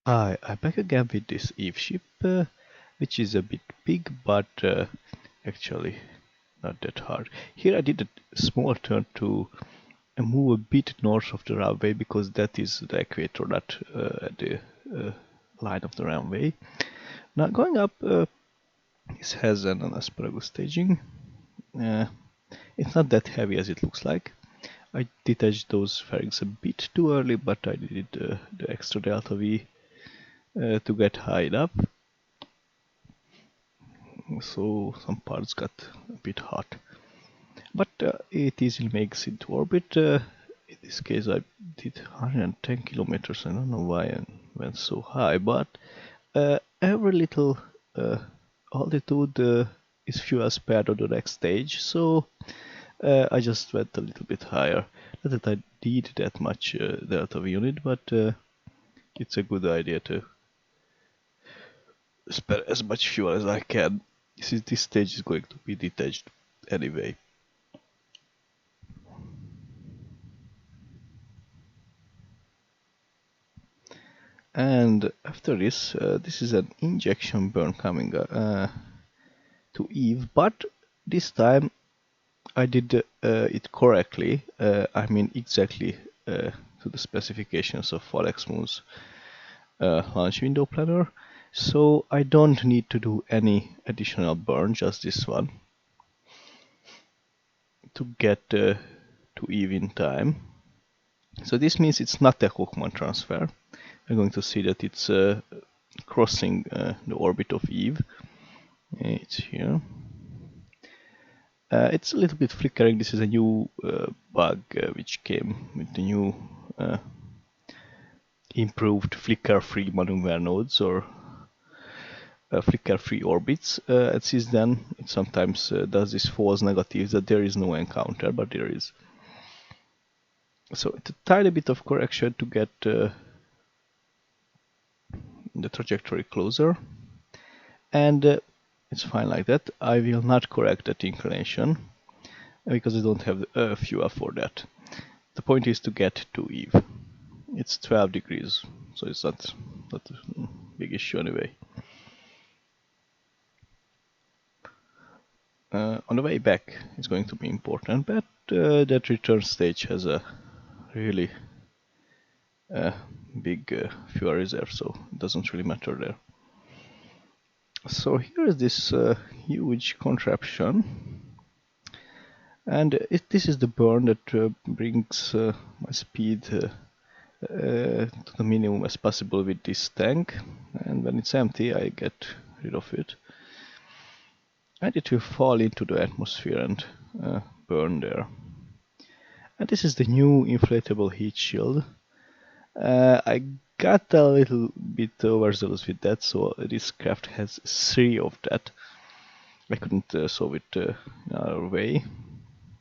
Hi, I'm back again with this Eve ship, which is a bit big, but actually not that hard. Here I did a small turn to move a bit north of the runway because that is the equator, not at the uh, line of the runway. Now going up, this has an asparagus staging. Uh, it's not that heavy as it looks like. I detached those fairings a bit too early, but I did the extra delta V to get high up. So some parts got a bit hot. But it easily makes it to orbit. In this case, I did 110 kilometers. I don't know why I went so high, but every little uh, altitude is fuel spared on the next stage, so I just went a little bit higher. Not that I need that much delta V unit, but it's a good idea to spare as much fuel as I can, since this stage is going to be detached anyway. And after this, this is an injection burn coming to Eve, but this time I did it correctly. I mean exactly to the specifications of Alex Moon's launch window planner. So I don't need to do any additional burn, just this one, to get to Eve in time. So this means it's not a Hochmann transfer. We're going to see that it's crossing the orbit of Eve. It's here. It's a little bit flickering. This is a new bug which came with the new uh, improved flicker-free maneuver nodes or flicker-free orbits. And since then, it sometimes does this false negative that there is no encounter, but there is. So it's a tiny bit of correction to get the trajectory closer, and it's fine like that. I will not correct that inclination because I don't have the fuel for that. The point is to get to Eve. It's 12 degrees, so it's not a big issue anyway. On the way back, it's going to be important, but that return stage has a really uh, big fuel reserve, so it doesn't really matter there. So here is this huge contraption, and this is the burn that brings my speed to the minimum as possible with this tank, and when it's empty I get rid of it and it will fall into the atmosphere and burn there. And this is the new inflatable heat shield. I got a little bit overzealous with that, so this craft has 3 of that. I couldn't solve it in another way.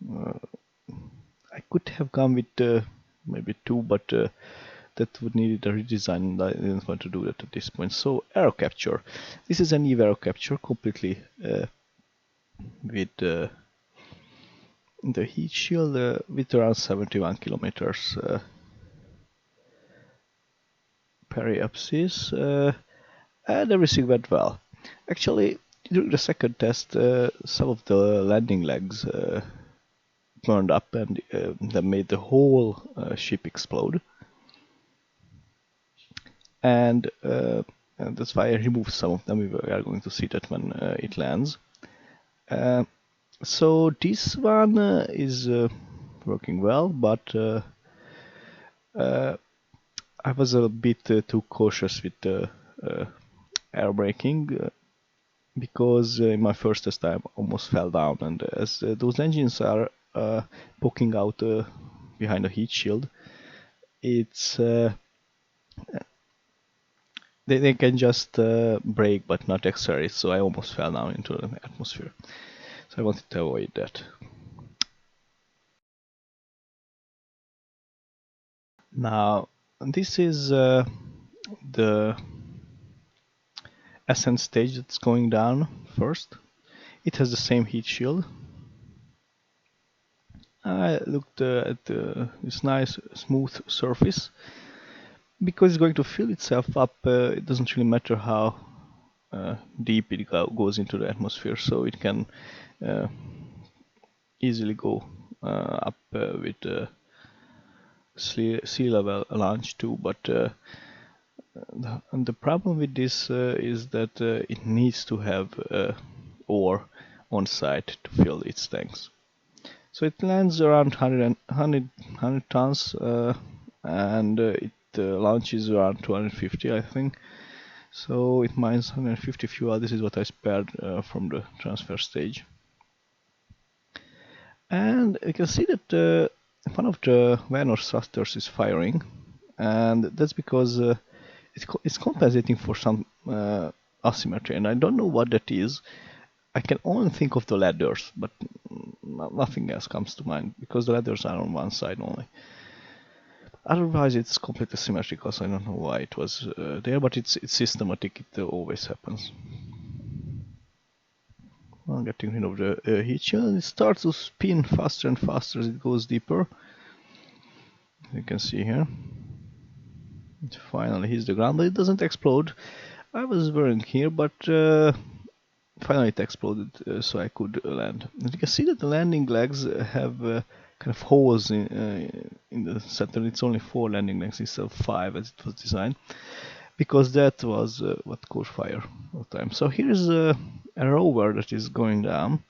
Uh, I could have gone with maybe 2, but that would need a redesign, and I didn't want to do that at this point. So aero capture. This is an EVE aero capture completely with the heat shield with around 71 kilometers periapsis, and everything went well. Actually, during the second test, some of the landing legs burned up and that made the whole ship explode. And that's why I removed some of them. We are going to see that when it lands. Uh, so this one is working well, but I was a bit too cautious with the air braking because in my first test I almost fell down, and as those engines are poking out behind the heat shield, it's they can just brake but not accelerate, so I almost fell down into the atmosphere. So I wanted to avoid that. Now this is the ascent stage that's going down first. It has the same heat shield. I looked at this nice smooth surface, because it's going to fill itself up. It doesn't really matter how deep it goes into the atmosphere, so it can uh, easily go up with sea level launch too. But the problem with this is that it needs to have ore on site to fill its tanks. So it lands around 100 tons and it launches around 250, I think. So it mines 150 fuel. This is what I spared from the transfer stage. And you can see that one of the Vanor thrusters is firing, and that's because it's compensating for some asymmetry, and I don't know what that is. I can only think of the ladders, but nothing else comes to mind because the ladders are on one side only. Otherwise, it's completely symmetrical, so I don't know why it was there, but it's systematic. It always happens. I'm getting rid of the heat shield. It starts to spin faster and faster as it goes deeper. You can see here. It finally hits the ground, but it doesn't explode. I was worrying here, but finally it exploded, so I could land. And you can see that the landing legs have kind of holes in the center. It's only 4 landing legs instead of 5 as it was designed, because that was what caught fire all the time. So here's a rover that is going down.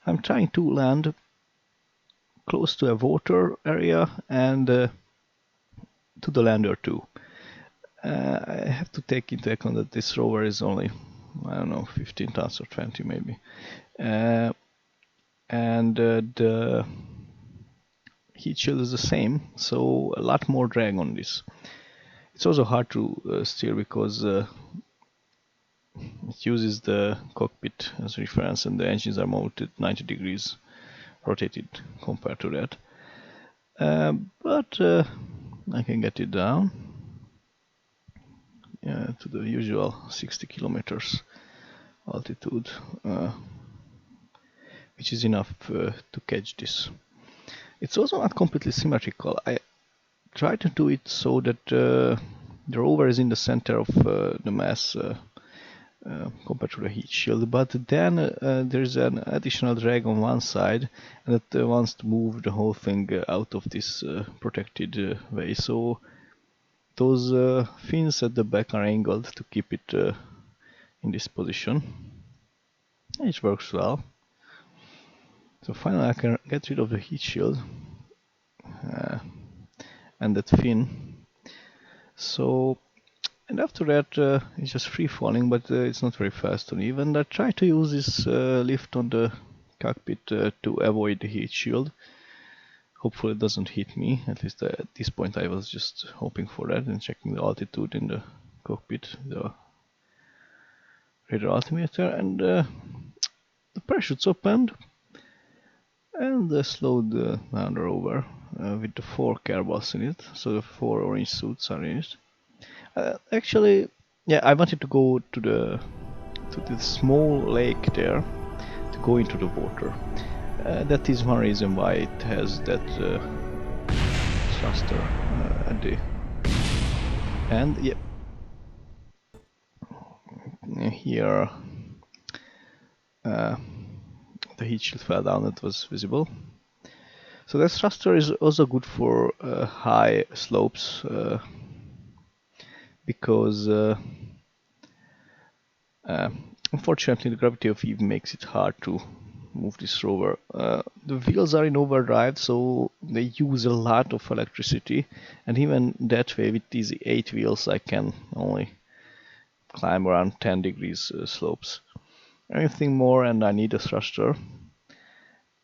I'm trying to land close to a water area and to the lander too. I have to take into account that this rover is only, I don't know, 15 tons or 20 maybe. And the heat shield is the same, so a lot more drag on this. It's also hard to steer because it uses the cockpit as reference and the engines are mounted 90 degrees rotated compared to that. But I can get it down to the usual 60 kilometers altitude, which is enough to catch this. It's also not completely symmetrical. I try to do it so that the rover is in the center of the mass compared to the heat shield, but then there's an additional drag on one side and it wants to move the whole thing out of this protected way. So those fins at the back are angled to keep it in this position. It works well. So finally I can get rid of the heat shield and that fin. So, and after that it's just free falling, but it's not very fast or even. I try to use this lift on the cockpit to avoid the heat shield. Hopefully it doesn't hit me. At least at this point I was just hoping for that and checking the altitude in the cockpit, the radar altimeter, and the parachutes opened and slowed down the rover with the 4 cairballs in it, so the 4 orange suits are in it. Actually, yeah, I wanted to go to the small lake there to go into the water. That is one reason why it has that thruster at the end. Yep. Here the heat shield fell down, it was visible. So that thruster is also good for high slopes because unfortunately the gravity of Eve makes it hard to move this rover. The wheels are in overdrive, so they use a lot of electricity, and even that way with these 8 wheels I can only climb around 10 degrees slopes. Anything more and I need a thruster.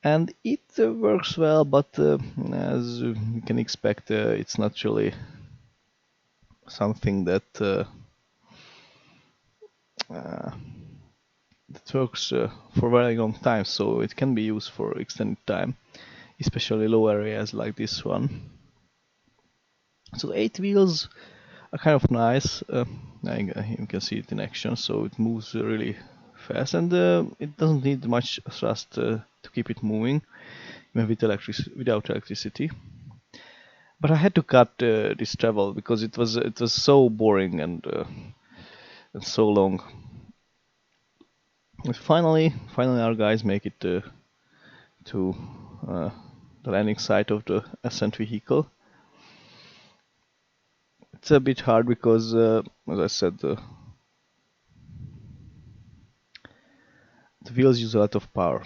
And it works well, but as you can expect, it's not really something that that works for a very long time, so it can be used for extended time, especially low areas like this one. So the 8 wheels are kind of nice. You can see it in action, so it moves really fast, and it doesn't need much thrust to keep it moving, even with without electricity. But I had to cut this travel because it was so boring and so long. And finally, our guys make it to uh, the landing site of the ascent vehicle. It's a bit hard because, as I said, the wheels use a lot of power.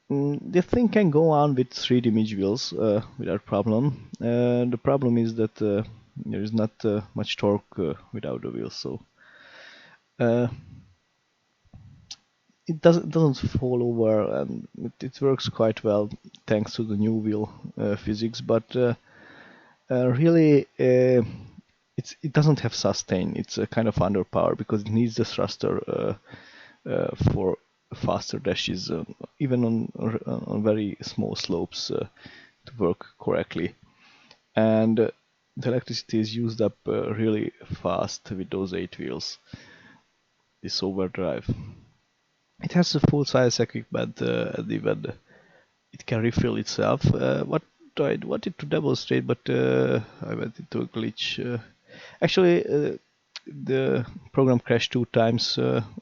The thing can go on with 3D image wheels without problem. The problem is that there is not much torque without the wheels, so uh, it doesn't fall over, and it works quite well thanks to the new wheel physics. But really, it doesn't have sustain. It's a kind of underpower because it needs the thruster for faster dashes, even on very small slopes, to work correctly. And the electricity is used up really fast with those 8 wheels. This overdrive. It has a full-size equipment, and even it can refill itself. What I wanted to demonstrate, but I went into a glitch. Actually, the program crashed 2 times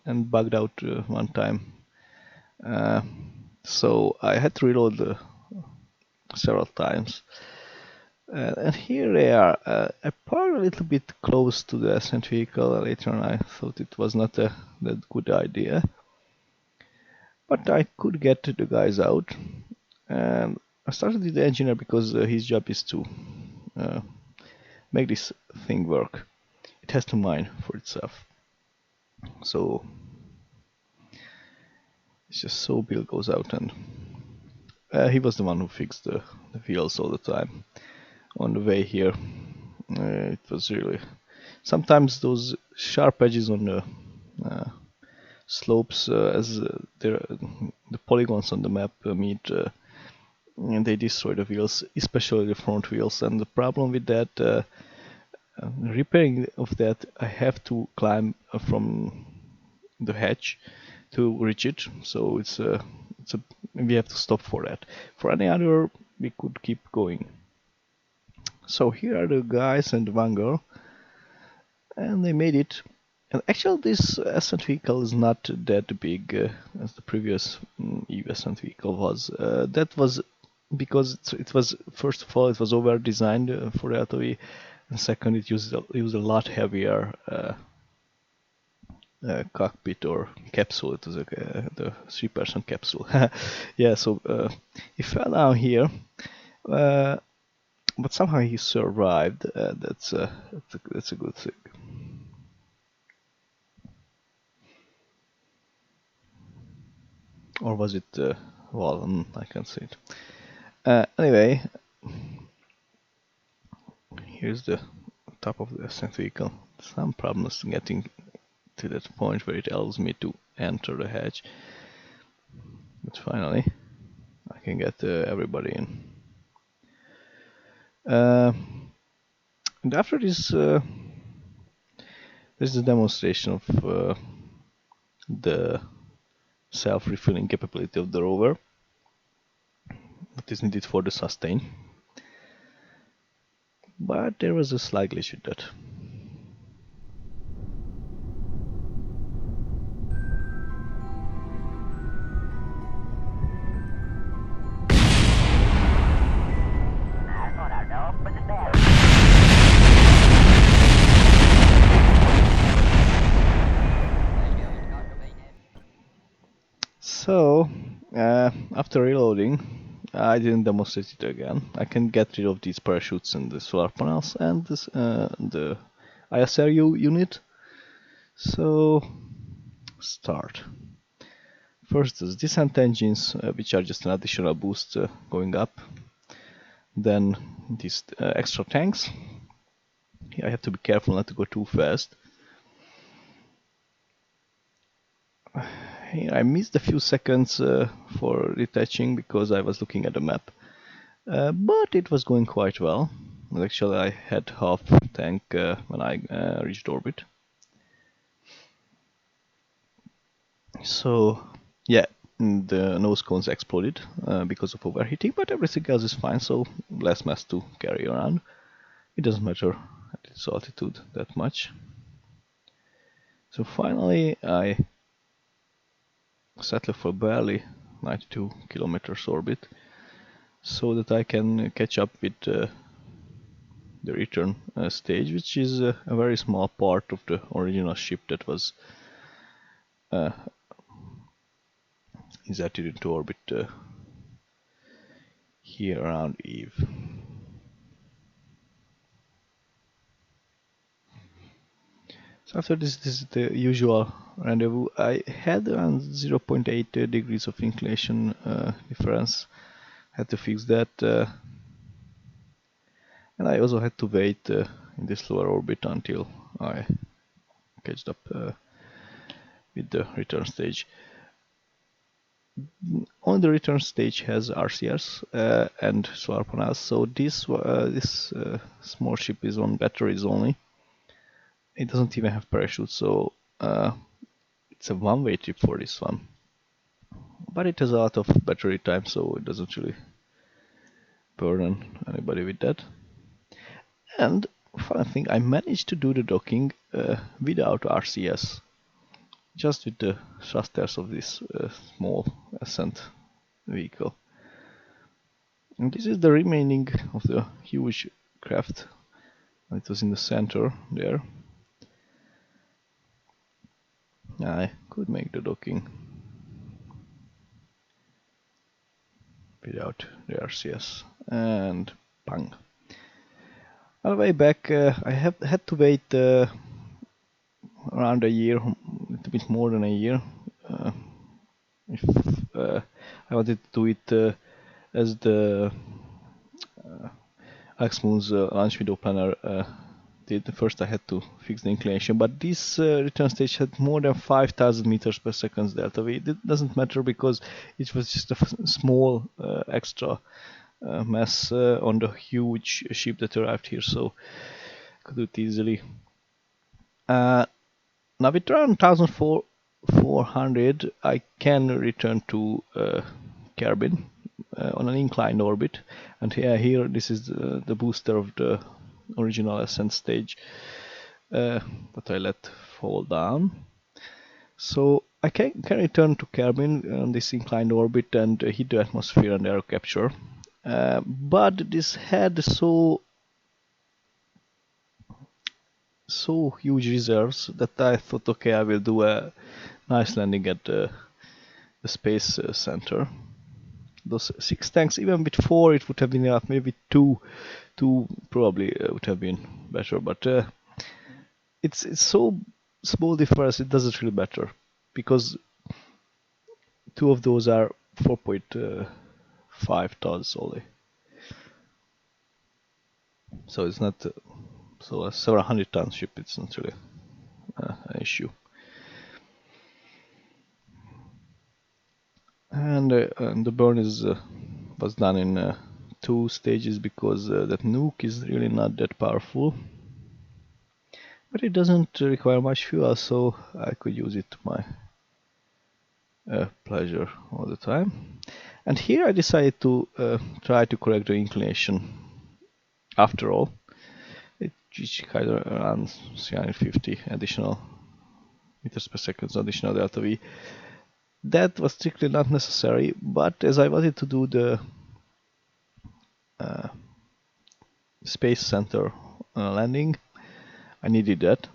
and bugged out 1 time. Uh, so I had to reload several times. And here they are. I parked a little bit close to the ascent vehicle. Later on, I thought it was not a that good idea, but I could get the guys out. And I started with the engineer because his job is to uh, make this thing work. It has to mine for itself. So it's just so Bill goes out, and he was the one who fixed the wheels all the time. On the way here, it was really sometimes those sharp edges on the uh, slopes as the polygons on the map meet, and they destroy the wheels, especially the front wheels. And the problem with that, repairing of that, I have to climb from the hatch to reach it. So it's a we have to stop for that. For any other, we could keep going. So here are the guys and one girl, and they made it. And actually, this ascent vehicle is not that big as the previous EU ascent vehicle was. That was because it was, first of all, it was over designed for the LTV, and second, it used a lot heavier cockpit or capsule. It was the 3-person capsule. Yeah, so he fell down here. Uh, but somehow he survived. That's a good thing. Or was it? Well, I can't see it. Anyway, here's the top of the ascent vehicle. Some problems getting to that point where it allows me to enter the hatch, but finally I can get everybody in. And after this, there's a demonstration of the self-refilling capability of the rover that is needed for the sustain. But there was a slight glitch with that. So, after reloading, I didn't demonstrate it again. I can get rid of these parachutes and the solar panels and the ISRU unit. So, start. First, the descent engines, which are just an additional boost going up. Then these extra tanks. Here I have to be careful not to go too fast. Here I missed a few seconds for detaching because I was looking at the map. But it was going quite well. Actually, I had half tank when I reached orbit. So, yeah, the nose cones exploded because of overheating, but everything else is fine, so less mass to carry around. It doesn't matter at its altitude that much. So finally I settle for barely 92 kilometers orbit, so that I can catch up with the return stage, which is a very small part of the original ship that was inserted into orbit here around Eve. So after this is the usual rendezvous. I had around 0.8 degrees of inclination difference. Had to fix that, and I also had to wait in this lower orbit until I catched up with the return stage. On the return stage has RCS and solar panels, so this small ship is on batteries only. It doesn't even have parachutes, so it's a one-way trip for this one. But it has a lot of battery time, so it doesn't really burden anybody with that. And funny thing, I managed to do the docking without RCS, just with the thrusters of this small ascent vehicle. And this is the remaining of the huge craft. It was in the center there. I could make the docking without the RCS, and bang. On the way back, I had to wait around a year, a little bit more than a year, if I wanted to do it as the Alex Moon's launch window planner did. First I had to fix the inclination, but this return stage had more than 5,000 meters per second delta V. It doesn't matter because it was just a small extra mass on the huge ship that arrived here, so I could do it easily. Now with around 1,400 I can return to Kerbin on an inclined orbit, and here this is the booster of the original ascent stage that I let fall down. So I can return to Kerbin on this inclined orbit and hit the atmosphere and aero capture. But this had so huge reserves that I thought, okay, I will do a nice landing at the space center. Those 6 tanks, even with 4 it would have been enough. Maybe 2 probably would have been better, but it's so small difference, it doesn't really matter, because 2 of those are 4.5 tons only. So it's not so a several hundred ton ship, it's not really an issue. And the burn was done in 2 stages because that nuke is really not that powerful. But it doesn't require much fuel, so I could use it to my pleasure all the time. And here I decided to try to correct the inclination after all. It reached kind of around 350 additional meters per second, additional delta V. That was strictly not necessary, but as I wanted to do the space center landing, I needed that.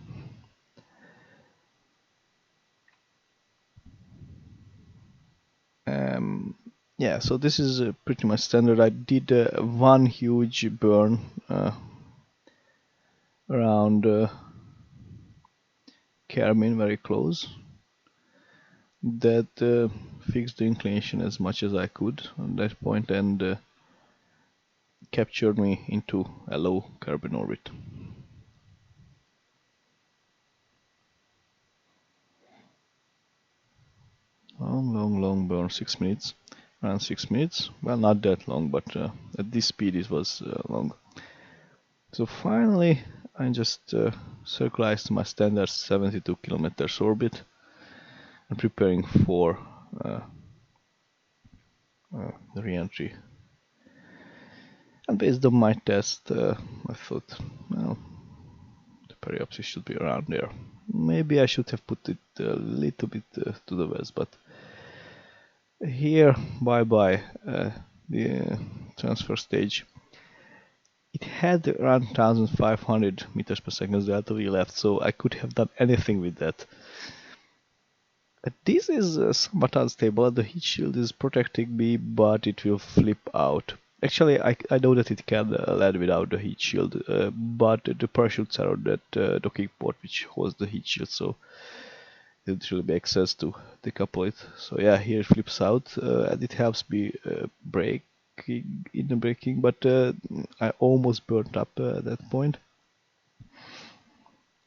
Yeah, so this is pretty much standard. I did one huge burn around Kermin, very close. That fixed the inclination as much as I could on that point and captured me into a low Kerbin orbit. Long burn, 6 minutes, around 6 minutes. Well, not that long, but at this speed it was long. So finally, I just circularized my standard 72 kilometers orbit and preparing for the re-entry. And based on my test, I thought, well, the periapsis should be around there. Maybe I should have put it a little bit to the west, but here, bye-bye, the transfer stage. It had around 1500 meters per second delta V left, so I could have done anything with that. This is somewhat unstable. The heat shield is protecting me, but it will flip out. Actually, I know that it can land without the heat shield, but the parachutes are on that docking port which holds the heat shield, so it really makes sense to decouple it. So yeah, here it flips out, and it helps me braking in the braking, but I almost burnt up at that point.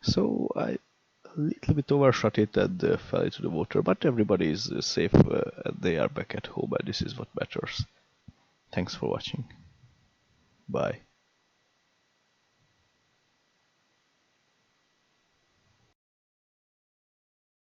So I a little bit overshot it and fell into the water, but everybody is safe and they are back at home, and this is what matters. Thanks for watching. Bye.